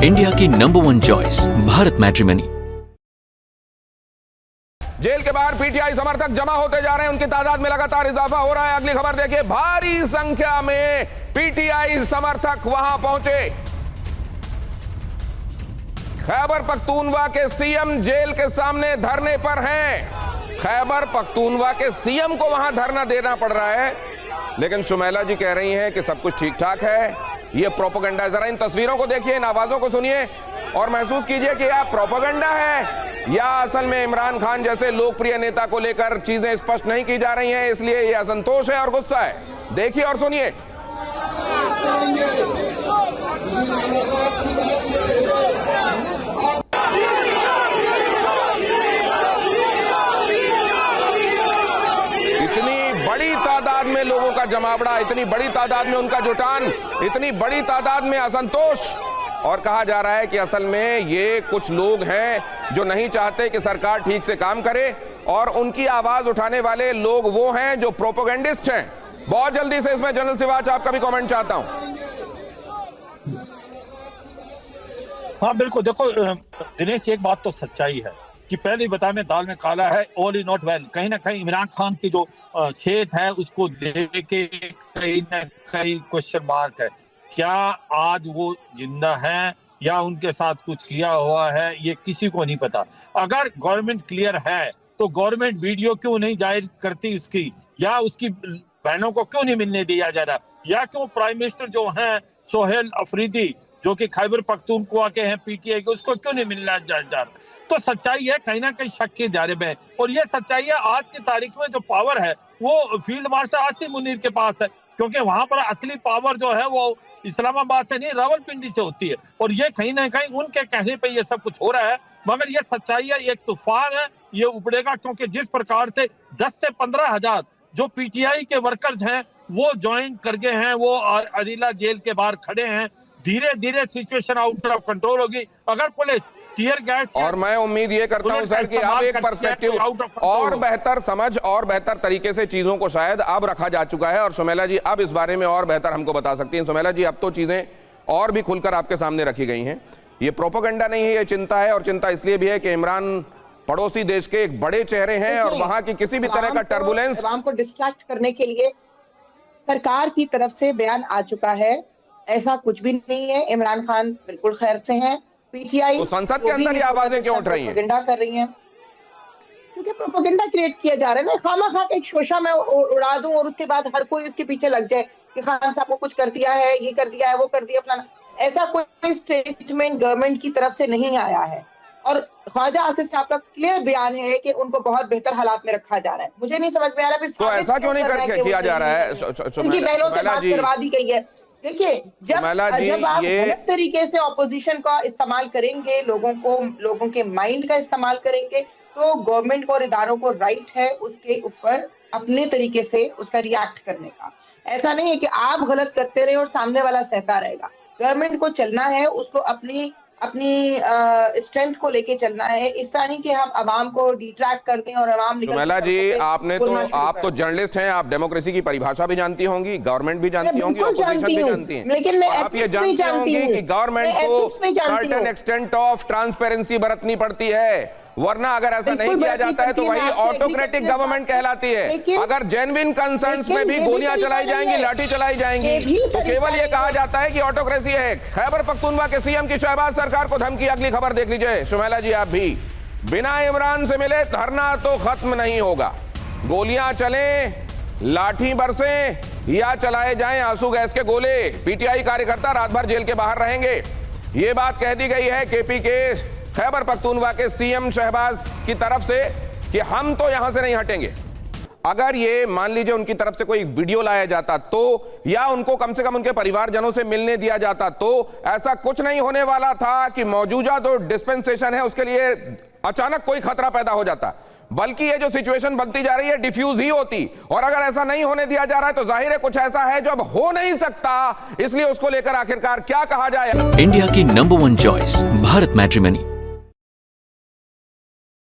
India की number 1 choice Bharat Matrimony. Jail के बाहर पीटीआई समर्थक जमा होते जा रहे हैं, उनकी तादाद में लगातार इजाफा हो रहा है। अगली खबर देखिए, भारी संख्या में पीटीआई समर्थक वहां पहुंचे। खैबर पख्तूनवा के सीएम जेल के सामने धरने पर हैं। खैबर पख्तूनवा के सीएम को वहां धरना देना पड़ रहा है, लेकिन सुमैला जी कह रही हैं कि सब कुछ ठीक ठाक है, ये प्रोपेगेंडा है। जरा इन तस्वीरों को देखिए, इन आवाजों को सुनिए और महसूस कीजिए कि यह प्रोपेगेंडा है या असल में इमरान खान जैसे लोकप्रिय नेता को लेकर चीजें स्पष्ट नहीं की जा रही हैं, इसलिए यह असंतोष है और गुस्सा है। देखिए और सुनिए। बड़ी तादाद में लोगों का जमावड़ा, इतनी बड़ी तादाद में उनका जुटान, इतनी बड़ी तादाद में असंतोष, और कहा जा रहा है कि असल में ये कुछ लोग हैं जो नहीं चाहते कि सरकार ठीक से काम करे, और उनकी आवाज उठाने वाले लोग वो हैं जो प्रोपेगेंडिस्ट हैं। बहुत जल्दी से इसमें जनरल सिवाच आपका भी कमेंट चाहता हूं। हाँ बिल्कुल, देखो दिनेश, एक बात तो सच्चाई है कि पहले ही बताया, मैं दाल में काला है, ऑल इज नॉट वेल। कहीं ना कहीं इमरान खान की जो सेहत है उसको लेके कहीं ना कहीं क्वेश्चन मार्क है। क्या आज वो जिंदा है या उनके साथ कुछ किया हुआ है, ये किसी को नहीं पता। अगर गवर्नमेंट क्लियर है तो गवर्नमेंट वीडियो क्यों नहीं जाहिर करती उसकी, या उसकी बहनों को क्यों नहीं मिलने दिया जा रहा, या क्यों प्राइम मिनिस्टर जो हैं सोहेल अफरीदी जो कि खैबर पख्तूनख्वा के हैं पीटीआई के, उसको क्यों नहीं मिलना जा रहा। तो सच्चाई है कहीं ना कहीं शक के दायरे में, और ये सच्चाई है आज की तारीख में जो पावर है वो फील्ड मार्शल आसिम मुनीर के पास है, क्योंकि वहां पर असली पावर जो है वो इस्लामाबाद से नहीं रावलपिंडी से होती है, और ये कहीं ना कहीं उनके कहने पे ये सब कुछ हो रहा है। मगर ये सच्चाई है, एक तूफान है, ये उपड़ेगा, क्योंकि जिस प्रकार से 10 से 15 हजार जो पीटीआई के वर्कर्स हैं वो ज्वाइन कर गए हैं, वो अदीला जेल के बाहर खड़े हैं। धीरे धीरे सिचुएशन आउट ऑफ कंट्रोल होगी अगर पुलिस टीयर गैस, और मैं उम्मीद ये करता हूं सर कि अब एक पर्सपेक्टिव और बेहतर समझ और बेहतर तरीके से चीजों को शायद अब रखा जा चुका है, और सुमैला जी अब इस बारे में और बेहतर हमको बता सकती हैं। सुमैला जी, अब तो चीजें और भी खुलकर आपके सामने रखी गई हैं। ये प्रोपेगेंडा नहीं है, ये चिंता है, और चिंता इसलिए भी है कि इमरान पड़ोसी देश के एक बड़े चेहरे हैं, और वहां की किसी भी तरह का टर्बुलेंस को डिस्ट्रैक्ट करने के लिए सरकार की तरफ से बयान आ चुका है। ऐसा कुछ भी नहीं है, इमरान खान बिल्कुल खैर से हैं। पीटीआई तो संसद के अंदर ये आवाजें क्यों उठ रही हैं? प्रोपेगेंडा कर रही हैं, क्योंकि प्रोपेगेंडा क्रिएट किया जा रहा है ना। खामा एक शोशा में उड़ा दूं और उसके बाद हर कोई उसके पीछे लग जाए कि खान साहब को कुछ कर दिया है, ये कर दिया है, वो कर दिया फलाना। ऐसा कोई स्टेटमेंट गवर्नमेंट की तरफ से नहीं आया है, और ख्वाजा आसिफ साहब का क्लियर बयान है कि उनको बहुत बेहतर हालात में रखा जा रहा है। मुझे नहीं समझ में आ रहा है तो ऐसा क्यों नहीं करके किया जा रहा है? उनकी बहनों से बात करवा दी गई है। देखिए, जब आप गलत तरीके से ऑपोजिशन का इस्तेमाल करेंगे, लोगों के माइंड का इस्तेमाल करेंगे, तो गवर्नमेंट को और इदारों को राइट है उसके ऊपर अपने तरीके से उसका रिएक्ट करने का। ऐसा नहीं है कि आप गलत करते रहे और सामने वाला सहता रहेगा। गवर्नमेंट को चलना है, उसको अपनी स्ट्रेंथ को लेके चलना है। इस तरह नहीं कि हम अवाम को डिट्रैक्ट करते हैं और अवाम निकल। सुमैला जी, आप तो जर्नलिस्ट हैं, आप डेमोक्रेसी की परिभाषा भी जानती होंगी, गवर्नमेंट भी जानती होंगी, ऑपोजिशन भी जानती हैं, लेकिन मैं आप ये जानती होंगी कि गवर्नमेंट को सर्टेन एक्सटेंट ऑफ ट्रांसपेरेंसी बरतनी पड़ती है, वरना अगर ऐसा नहीं किया जाता है तो वही ऑटोक्रेटिक गवर्नमेंट कहलाती है। अगर जेन्युइन कंसर्न्स में भी गोलियां चलाई जाएंगी, लाठी चलाई जाएंगी, तो केवल ये कहा जाता है कि ऑटोक्रेसी है। खैबर पख्तूनख्वा के सीएम की शहबाज सरकार को धमकी। अगली खबर देख लीजिए सुमैला जी, आप भी। बिना इमरान से मिले धरना तो खत्म नहीं होगा, गोलियां चलें, लाठी बरसें या चलाए जाएं आंसू गैस के गोले, पीटीआई कार्यकर्ता रात भर जेल के बाहर रहेंगे। ये बात कह दी गई है केपी के खैबर पख्तूनख्वा के सीएम शहबाज की तरफ से कि हम तो यहां से नहीं हटेंगे। अगर ये मान लीजिए उनकी तरफ से कोई वीडियो लाया जाता तो, या उनको कम से कम उनके परिवारजनों से मिलने दिया जाता तो ऐसा कुछ नहीं होने वाला था कि मौजूदा जो डिस्पेंसेशन है उसके लिए अचानक कोई खतरा पैदा हो जाता, बल्कि ये जो सिचुएशन बनती जा रही है डिफ्यूज ही होती। और अगर ऐसा नहीं होने दिया जा रहा है तो जाहिर है कुछ ऐसा है जो अब हो नहीं सकता, इसलिए उसको लेकर आखिरकार क्या कहा जाए। इंडिया की नंबर 1 चॉइस भारत मैट्रिमनी।